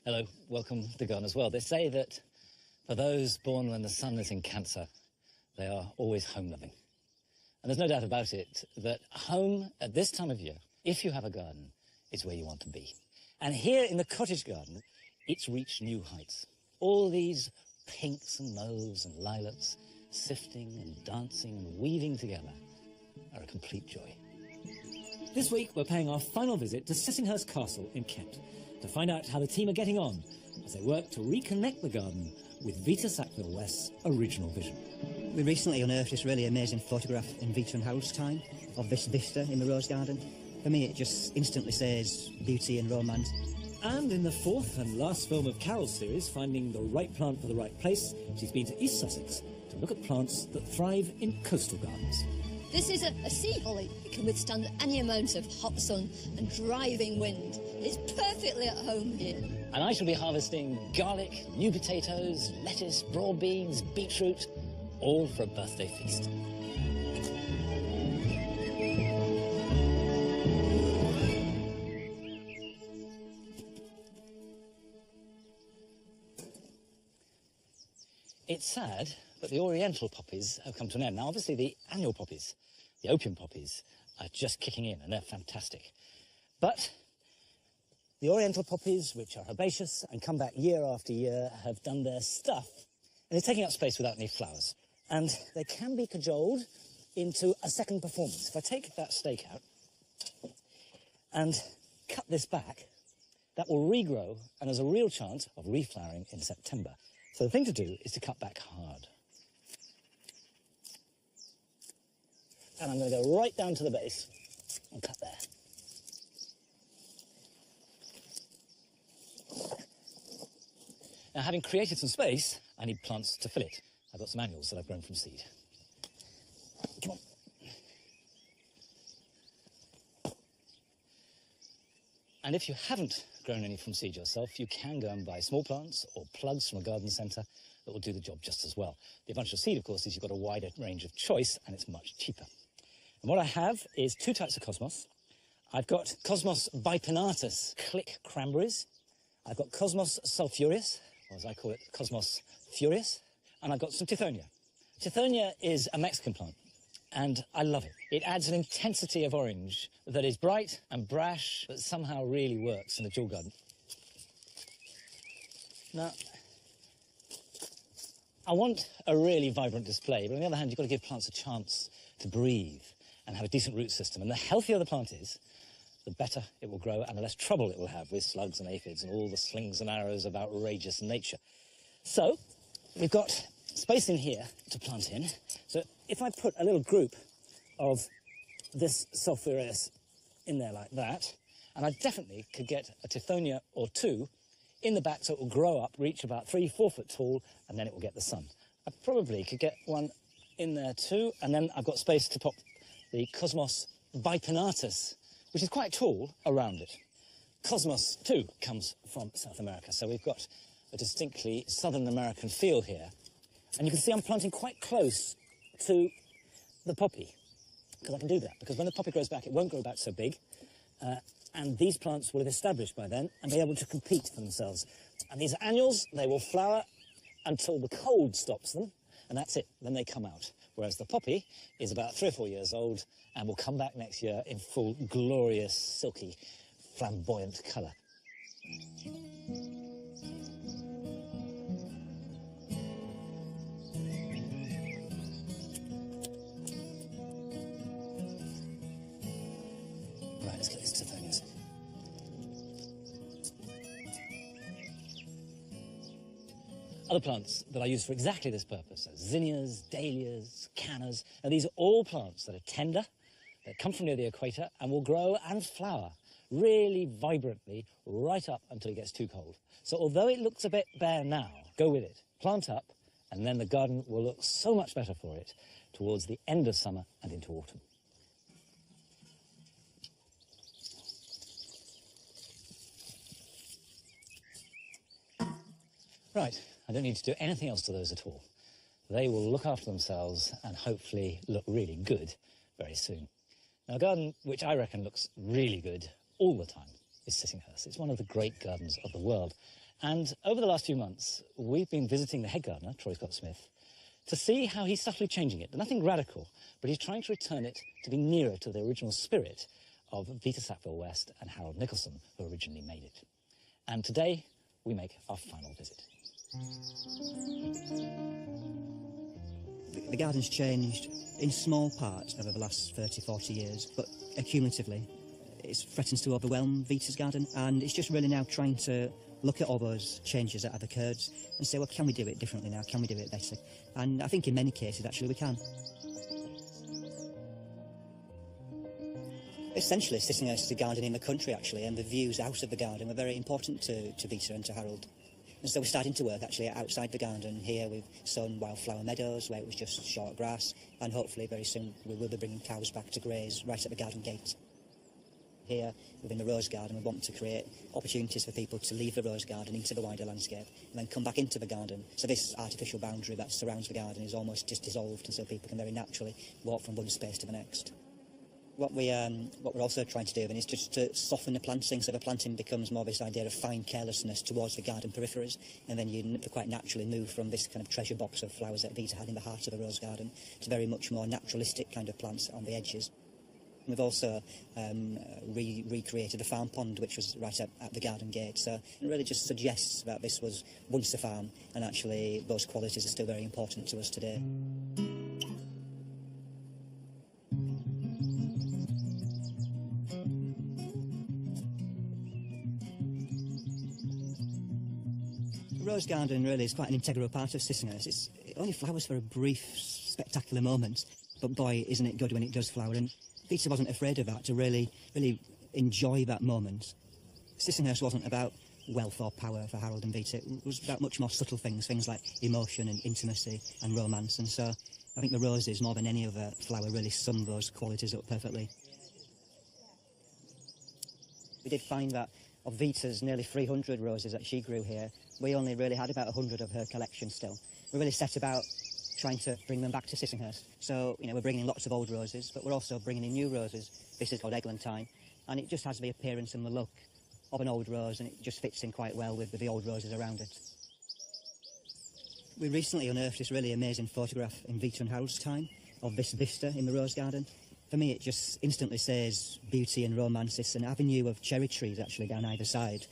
Hello, welcome to Gardeners World. They say that for those born when the sun is in Cancer, they are always home-loving. And there's no doubt about it that home at this time of year, if you have a garden, is where you want to be. And here in the cottage garden, it's reached new heights. All these pinks and mauves and lilacs sifting and dancing and weaving together are a complete joy. This week, we're paying our final visit to Sissinghurst Castle in Kent to find out how the team are getting on as they work to reconnect the garden with Vita Sackville-West's original vision. We recently unearthed this really amazing photograph in Vita and Howard's time of this vista in the rose garden. For me, it just instantly says beauty and romance. And in the fourth and last film of Carol's series, Finding the Right Plant for the Right Place, she's been to East Sussex to look at plants that thrive in coastal gardens. This is a sea holly. It can withstand any amount of hot sun and driving wind. It's perfectly at home here. And I shall be harvesting garlic, new potatoes, lettuce, broad beans, beetroot, all for a birthday feast. It's sad, but the oriental poppies have come to an end. Now, obviously, the annual poppies, the opium poppies, are just kicking in, and they're fantastic. But the oriental poppies, which are herbaceous and come back year after year, have done their stuff, and they're taking up space without any flowers. And they can be cajoled into a second performance. If I take that stake out and cut this back, that will regrow, and there's a real chance of reflowering in September. So the thing to do is to cut back hard. And I'm going to go right down to the base and cut there. Now, having created some space, I need plants to fill it. I've got some annuals that I've grown from seed. Come on. And if you haven't grown any from seed yourself, you can go and buy small plants or plugs from a garden centre that will do the job just as well. The advantage of seed, of course, is you've got a wider range of choice and it's much cheaper. And what I have is two types of cosmos. I've got Cosmos bipinnatus click cranberries. I've got Cosmos sulphureus, or as I call it, Cosmos furious. And I've got some Tithonia. Tithonia is a Mexican plant, and I love it. It adds an intensity of orange that is bright and brash, but somehow really works in the dual garden. Now, I want a really vibrant display, but on the other hand, you've got to give plants a chance to breathe and have a decent root system. And the healthier the plant is, the better it will grow and the less trouble it will have with slugs and aphids and all the slings and arrows of outrageous nature. So, we've got space in here to plant in. So if I put a little group of this sulphureus in there like that, and I definitely could get a Tithonia or two in the back so it will grow up, reach about 3-4 foot tall, and then it will get the sun. I probably could get one in there too, and then I've got space to pop the Cosmos bipinnatus, which is quite tall, around it. Cosmos, too, comes from South America, so we've got a distinctly Southern American feel here. And you can see I'm planting quite close to the poppy, because I can do that, because when the poppy grows back, it won't grow back so big, and these plants will have established by then and be able to compete for themselves. And these annuals, they will flower until the cold stops them, and that's it, then they come out. Whereas the poppy is about 3 or 4 years old and will come back next year in full, glorious, silky, flamboyant colour. Right, let's get these Tithonias. Other plants that I use for exactly this purpose are zinnias, dahlias, cannas. Now, these are all plants that are tender, that come from near the equator and will grow and flower really vibrantly right up until it gets too cold. So although it looks a bit bare now, go with it. Plant up, and then the garden will look so much better for it towards the end of summer and into autumn. Right, I don't need to do anything else to those at all. They will look after themselves and hopefully look really good very soon. Now, a garden which I reckon looks really good all the time is Sissinghurst. It's one of the great gardens of the world. And over the last few months, we've been visiting the head gardener, Troy Scott-Smith, to see how he's subtly changing it. Nothing radical, but he's trying to return it to be nearer to the original spirit of Vita Sackville-West and Harold Nicholson, who originally made it. And today, we make our final visit. The garden's changed in small parts over the last 30, 40 years, but accumulatively, it threatens to overwhelm Vita's garden, and it's just really now trying to look at all those changes that have occurred and say, well, can we do it differently now? Can we do it better? And I think in many cases, actually, we can. Essentially, Sissinghurst is a garden in the country, actually, and the views out of the garden were very important to Vita and to Harold. And so we're starting to work, actually, outside the garden. Here we've sown wildflower meadows, where it was just short grass, and hopefully very soon we will be bringing cows back to graze right at the garden gate. Here, within the rose garden, we want to create opportunities for people to leave the rose garden into the wider landscape and then come back into the garden. So this artificial boundary that surrounds the garden is almost just dissolved, and so people can very naturally walk from one space to the next. What we're also trying to do then is just to soften the planting, so the planting becomes more of this idea of fine carelessness towards the garden peripheries, and then you quite naturally move from this kind of treasure box of flowers that Vita had in the heart of the rose garden to very much more naturalistic kind of plants on the edges. We've also recreated the farm pond, which was right at the garden gate, so it really just suggests that this was once a farm, and actually those qualities are still very important to us today. The rose garden really is quite an integral part of Sissinghurst. It only flowers for a brief, spectacular moment, but boy, isn't it good when it does flower, and Vita wasn't afraid of that, to really enjoy that moment. Sissinghurst wasn't about wealth or power for Harold and Vita. It was about much more subtle things like emotion and intimacy and romance, and so I think the roses, more than any other flower, really sum those qualities up perfectly. We did find that of Vita's nearly 300 roses that she grew here, we only really had about 100 of her collection still. We really set about trying to bring them back to Sissinghurst. So, we're bringing in lots of old roses, but we're also bringing in new roses. This is called Eglantine, and it just has the appearance and the look of an old rose, and it just fits in quite well with the old roses around it. We recently unearthed this really amazing photograph in Vita and Harold's time of this vista in the rose garden. For me, it just instantly says beauty and romance. It's an avenue of cherry trees, actually, down either side,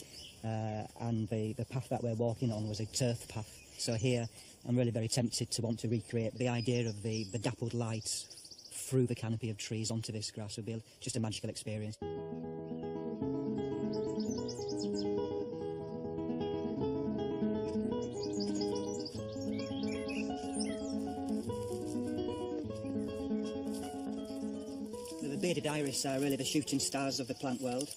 and the path that we're walking on was a turf path. So here, I'm really very tempted to want to recreate the idea of the dappled light through the canopy of trees onto this grass. It would be just a magical experience. The bearded iris are really the shooting stars of the plant world,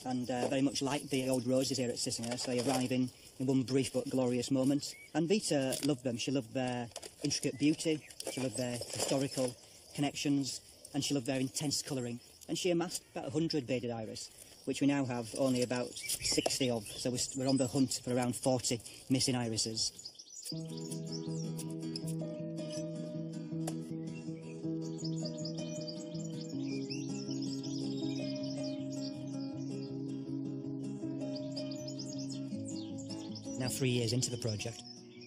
and very much like the old roses here at Sissinghurst. They arrive in one brief but glorious moment. And Vita loved them. She loved their intricate beauty, she loved their historical connections, and she loved their intense colouring. And she amassed about 100 bearded iris, which we now have only about 60 of. So we're on the hunt for around 40 missing irises. Now 3 years into the project,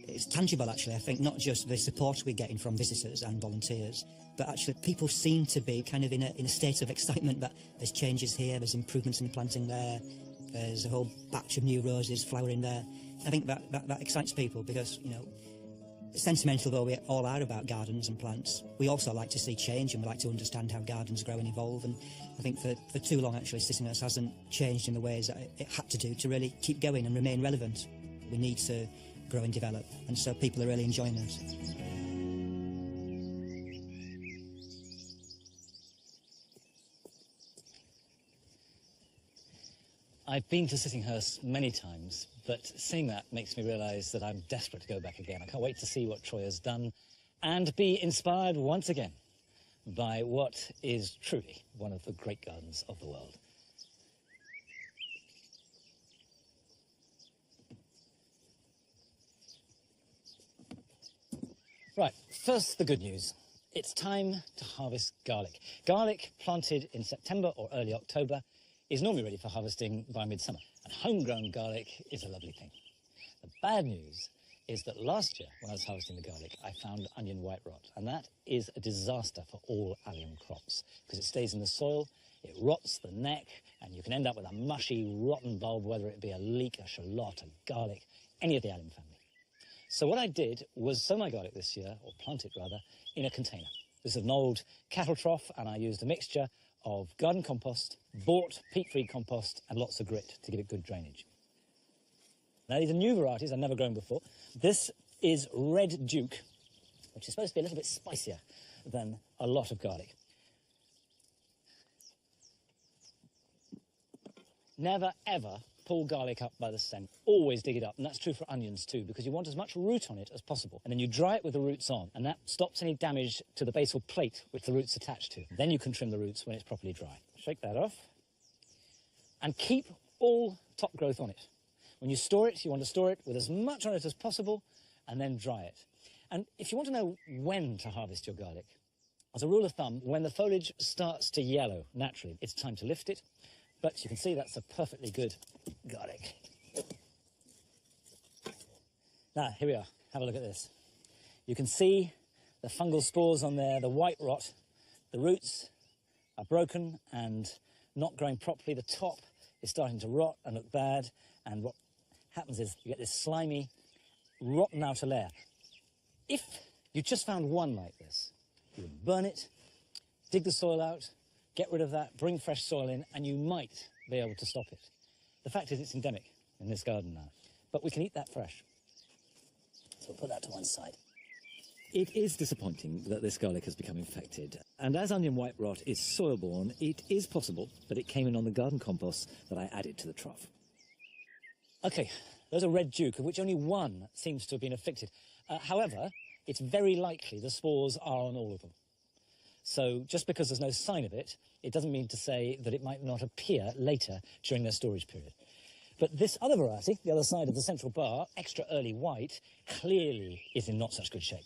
it's tangible actually. I think not just the support we're getting from visitors and volunteers, but actually people seem to be kind of in a state of excitement that there's changes here, there's improvements in the planting there, there's a whole batch of new roses flowering there. I think that excites people because, sentimental though we all are about gardens and plants, we also like to see change, and we like to understand how gardens grow and evolve. And I think for too long actually Sissinghurst hasn't changed in the ways that it had to do to really keep going and remain relevant. We need to grow and develop, and so people are really enjoying this. I've been to Sissinghurst many times, but seeing that makes me realise that I'm desperate to go back again. I can't wait to see what Troy has done and be inspired once again by what is truly one of the great gardens of the world. Right, first the good news. It's time to harvest garlic. Garlic planted in September or early October is normally ready for harvesting by midsummer, and homegrown garlic is a lovely thing. The bad news is that last year, when I was harvesting the garlic, I found onion white rot, and that is a disaster for all allium crops, because it stays in the soil, it rots the neck, and you can end up with a mushy, rotten bulb, whether it be a leek, a shallot, a garlic, any of the allium family. So what I did was sow my garlic this year, or plant it rather, in a container. This is an old cattle trough, and I used a mixture of garden compost, bought peat-free compost, and lots of grit to give it good drainage. Now, these are new varieties I've never grown before. This is Red Duke, which is supposed to be a little bit spicier than a lot of garlic. Never, ever pull garlic up by the stem. Always dig it up, and that's true for onions too, because you want as much root on it as possible. And then you dry it with the roots on, and that stops any damage to the basal plate which the root's attached to. Then you can trim the roots when it's properly dry. Shake that off, and keep all top growth on it. When you store it, you want to store it with as much on it as possible, and then dry it. And if you want to know when to harvest your garlic, as a rule of thumb, when the foliage starts to yellow naturally, it's time to lift it. But you can see that's a perfectly good garlic. Now, here we are. Have a look at this. You can see the fungal spores on there, the white rot. The roots are broken and not growing properly. The top is starting to rot and look bad. And what happens is you get this slimy, rotten outer layer. If you just found one like this, you would burn it, dig the soil out, get rid of that, bring fresh soil in, and you might be able to stop it. The fact is it's endemic in this garden now, but we can eat that fresh. So we'll put that to one side. It is disappointing that this garlic has become infected, and as onion white rot is soil-borne, it is possible that it came in on the garden compost that I added to the trough. OK, there's a Red Duke, of which only one seems to have been affected. However, it's very likely the spores are on all of them. So just because there's no sign of it, it doesn't mean to say that it might not appear later during their storage period. But this other variety, the other side of the central bar, extra early white, clearly is in not such good shape.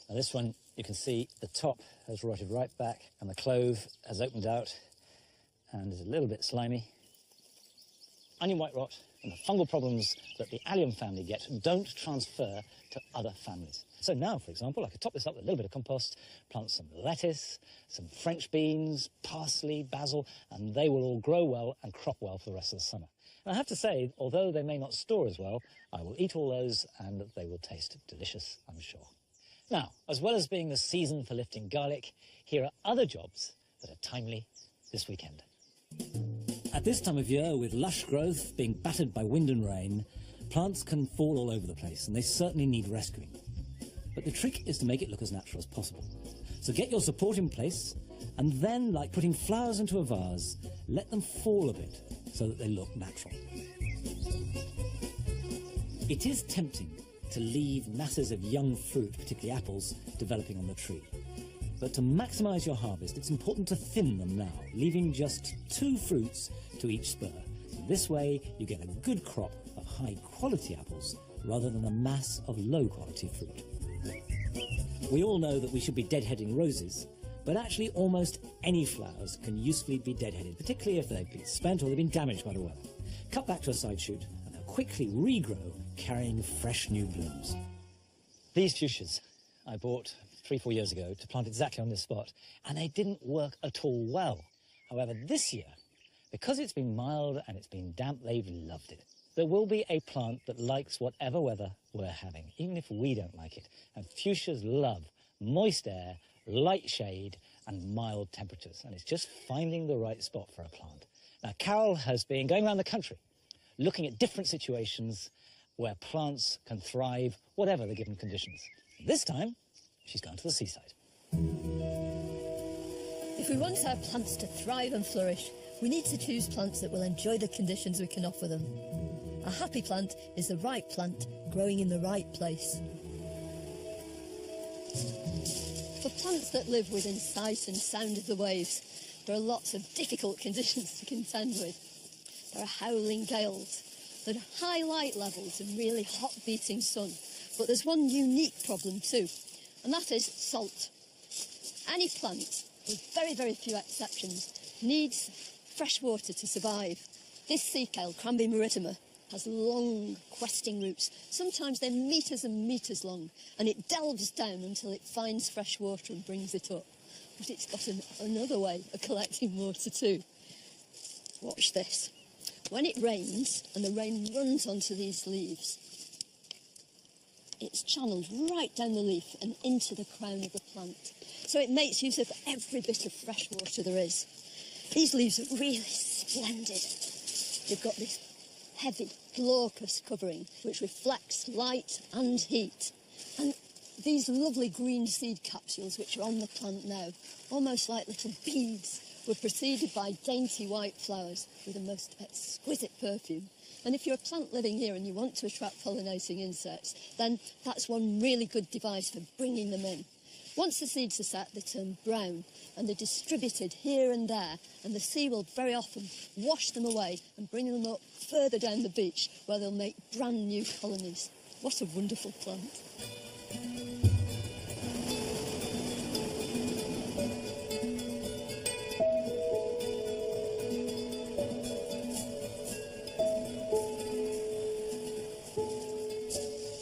Now this one, you can see the top has rotted right back and the clove has opened out and is a little bit slimy. Onion white rot and the fungal problems that the allium family get don't transfer to other families. So now, for example, I could top this up with a little bit of compost, plant some lettuce, some French beans, parsley, basil, and they will all grow well and crop well for the rest of the summer. And I have to say, although they may not store as well, I will eat all those and they will taste delicious, I'm sure. Now, as well as being the season for lifting garlic, here are other jobs that are timely this weekend. At this time of year, with lush growth being battered by wind and rain, plants can fall all over the place, and they certainly need rescuing. But the trick is to make it look as natural as possible. So get your support in place, and then, like putting flowers into a vase, let them fall a bit so that they look natural. It is tempting to leave masses of young fruit, particularly apples, developing on the tree. But to maximise your harvest, it's important to thin them now, leaving just 2 fruits to each spur. This way, you get a good crop of high-quality apples rather than a mass of low-quality fruit. We all know that we should be deadheading roses, but actually almost any flowers can usefully be deadheaded, particularly if they've been spent or they've been damaged by the weather. Cut back to a side shoot, and they'll quickly regrow, carrying fresh new blooms. These fuchsias I bought 3-4 years ago to plant exactly on this spot, and they didn't work at all well. However, this year, because it's been mild and it's been damp, they've loved it. There will be a plant that likes whatever weather we're having, even if we don't like it. And fuchsias love moist air, light shade, and mild temperatures. And it's just finding the right spot for a plant. Now, Carol has been going around the country, looking at different situations where plants can thrive, whatever the given conditions. This time, she's gone to the seaside. If we want our plants to thrive and flourish, we need to choose plants that will enjoy the conditions we can offer them. A happy plant is the right plant, growing in the right place. For plants that live within sight and sound of the waves, there are lots of difficult conditions to contend with. There are howling gales, there are high light levels and really hot beating sun. But there's one unique problem too, and that is salt. Any plant with very, very few exceptions, needs fresh water to survive. This sea kale, Cranby marittima, has long, questing roots. Sometimes they're metres and metres long, and it delves down until it finds fresh water and brings it up. But it's got another way of collecting water too. Watch this. When it rains, and the rain runs onto these leaves, it's channeled right down the leaf and into the crown of the plant. So it makes use of every bit of fresh water there is. These leaves are really splendid. They've got this heavy glaucous covering which reflects light and heat. And these lovely green seed capsules which are on the plant now, almost like little beads, were preceded by dainty white flowers with a most exquisite perfume. And if you're a plant living here and you want to attract pollinating insects, then that's one really good device for bringing them in. Once the seeds are set, they turn brown and they're distributed here and there, and the sea will very often wash them away and bring them up further down the beach where they'll make brand new colonies. What a wonderful plant.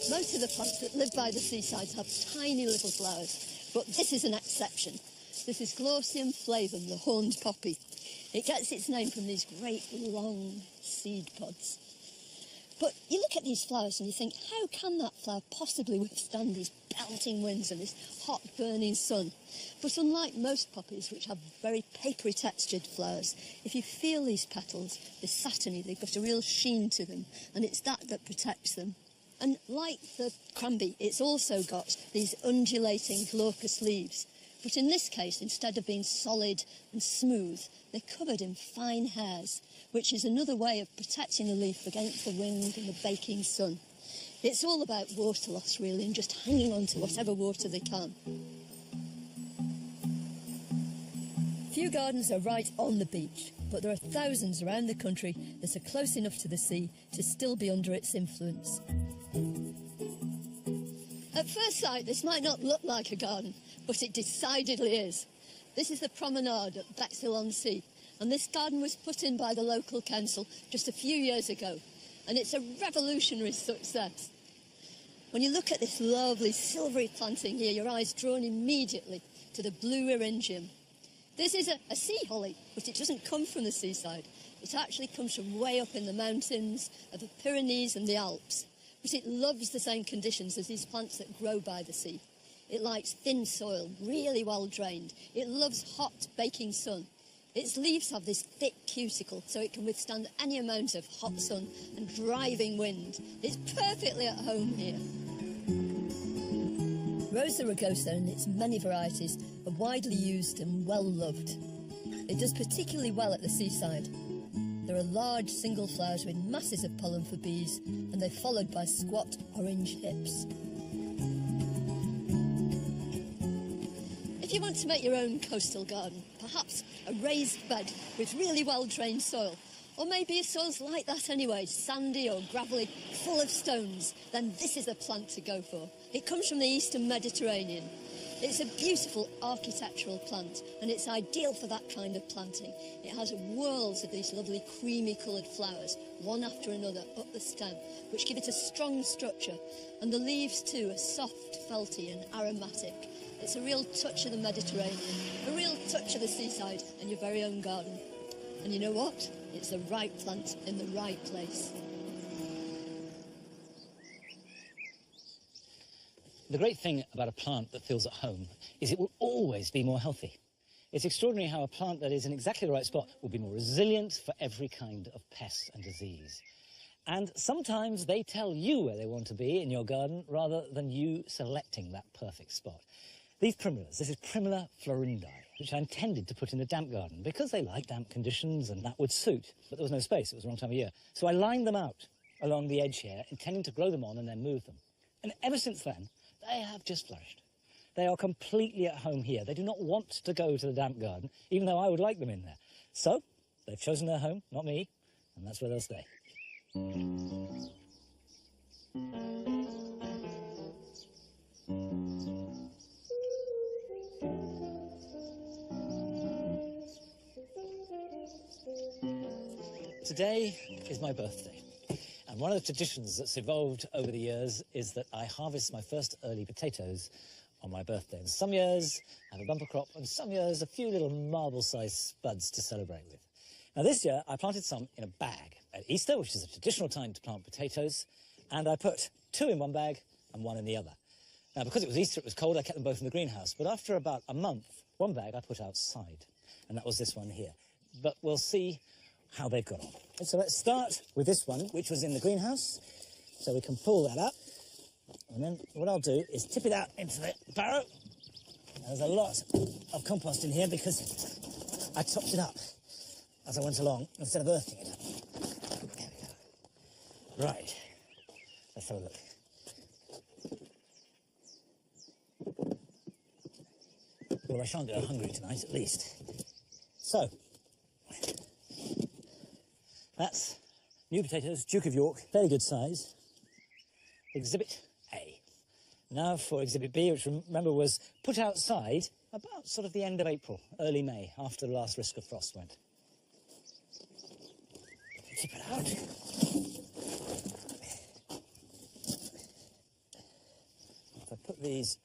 Most of the plants that live by the seasides have tiny little flowers, but this is an exception. This is Glaucium flavum, the horned poppy. It gets its name from these great long seed pods. But you look at these flowers and you think, how can that flower possibly withstand these belting winds and this hot burning sun? But unlike most poppies, which have very papery textured flowers, if you feel these petals, they're satiny, they've got a real sheen to them, and it's that protects them. And like the Cranby, it's also got these undulating glaucous leaves. But in this case, instead of being solid and smooth, they're covered in fine hairs, which is another way of protecting the leaf against the wind and the baking sun. It's all about water loss, really, and just hanging on to whatever water they can. Few gardens are right on the beach, but there are thousands around the country that are close enough to the sea to still be under its influence. At first sight, this might not look like a garden, but it decidedly is. This is the promenade at Bexhill-on-Sea, and this garden was put in by the local council just a few years ago, and it's a revolutionary success. When you look at this lovely silvery planting here, your eyes drawn immediately to the blue eryngium. This is a sea holly, but it doesn't come from the seaside. It actually comes from way up in the mountains of the Pyrenees and the Alps. But it loves the same conditions as these plants that grow by the sea. It likes thin soil, really well drained. It loves hot, baking sun. Its leaves have this thick cuticle, so it can withstand any amount of hot sun and driving wind. It's perfectly at home here. Rosa rugosa and its many varieties are widely used and well loved. It does particularly well at the seaside. There are large single flowers with masses of pollen for bees, and they're followed by squat orange hips. If you want to make your own coastal garden, perhaps a raised bed with really well-drained soil, or maybe a soil's like that anyway, sandy or gravelly, full of stones, then this is a plant to go for. It comes from the eastern Mediterranean. It's a beautiful architectural plant, and it's ideal for that kind of planting. It has worlds of these lovely creamy-coloured flowers, one after another, up the stem, which give it a strong structure. And the leaves, too, are soft, felty and aromatic. It's a real touch of the Mediterranean, a real touch of the seaside and your very own garden. And you know what? It's the right plant in the right place. The great thing about a plant that feels at home is it will always be more healthy. It's extraordinary how a plant that is in exactly the right spot will be more resilient for every kind of pest and disease. And sometimes they tell you where they want to be in your garden rather than you selecting that perfect spot. These primulas, this is Primula florundi, which I intended to put in a damp garden because they like damp conditions and that would suit. But there was no space, it was the wrong time of year. So I lined them out along the edge here, intending to grow them on and then move them. And ever since then, they have just flourished. They are completely at home here. They do not want to go to the damp garden, even though I would like them in there. So they've chosen their home, not me, and that's where they'll stay. Today is my birthday, and one of the traditions that's evolved over the years is that I harvest my first early potatoes on my birthday. And some years I have a bumper crop, and some years a few little marble-sized spuds to celebrate with. Now this year I planted some in a bag at Easter, which is a traditional time to plant potatoes, and I put 2 in one bag and 1 in the other. Now because it was Easter, it was cold, I kept them both in the greenhouse, but after about a month, one bag I put outside, and that was this one here. But we'll see how they've got on. And so let's start with this one, which was in the greenhouse. So we can pull that up, and then what I'll do is tip it out into the barrow. There's a lot of compost in here because I topped it up as I went along instead of earthing it up. There we go. Right, let's have a look. Well, I shan't go hungry tonight, at least. So, that's new potatoes, Duke of York, fairly good size. Exhibit A. Now for Exhibit B, which remember was put outside about sort of the end of April, early May, after the last risk of frost went. Tip it out. If I put these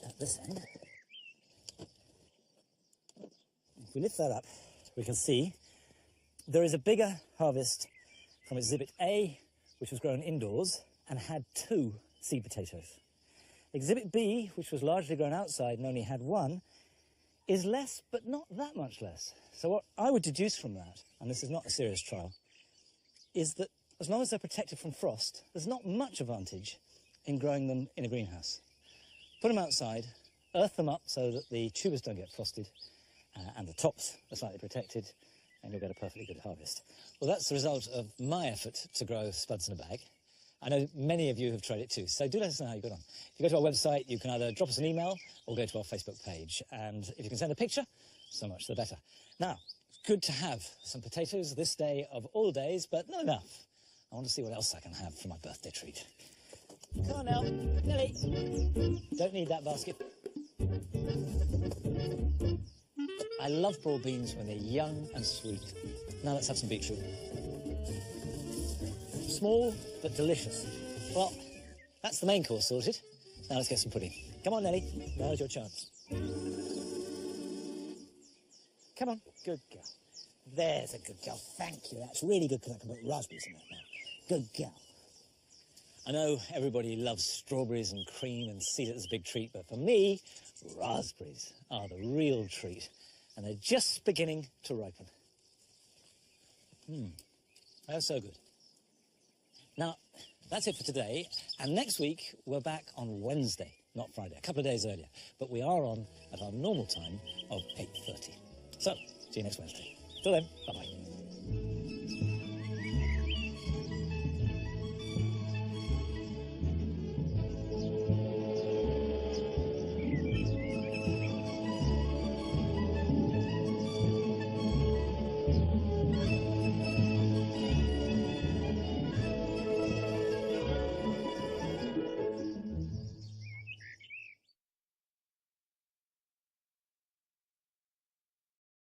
at this end, if we lift that up, we can see there is a bigger harvest from Exhibit A, which was grown indoors and had 2 seed potatoes. Exhibit B, which was largely grown outside and only had 1, is less, but not that much less. So what I would deduce from that, and this is not a serious trial, is that as long as they're protected from frost, there's not much advantage in growing them in a greenhouse. Put them outside, earth them up so that the tubers don't get frosted, and the tops are slightly protected, and you'll get a perfectly good harvest. Well, that's the result of my effort to grow spuds in a bag. I know many of you have tried it too, so do let us know how you got on. If you go to our website, you can either drop us an email or go to our Facebook page. And if you can send a picture, so much the better. Now, it's good to have some potatoes this day of all days, but not enough. I want to see what else I can have for my birthday treat. Come on now, Nelly. Don't need that basket. I love broad beans when they're young and sweet. Now let's have some beetroot. Small, but delicious. Well, that's the main course sorted. Now let's get some pudding. Come on, Nelly. Now's your chance. Come on. Good girl. There's a good girl. Thank you. That's really good because I can put raspberries in that now. Good girl. I know everybody loves strawberries and cream and sees it as a big treat, but for me, raspberries are the real treat. And they're just beginning to ripen. They're so good. Now, that's it for today. And next week, we're back on Wednesday, not Friday, a couple of days earlier. But we are on at our normal time of 8:30. So, see you next Wednesday. Till then, bye-bye.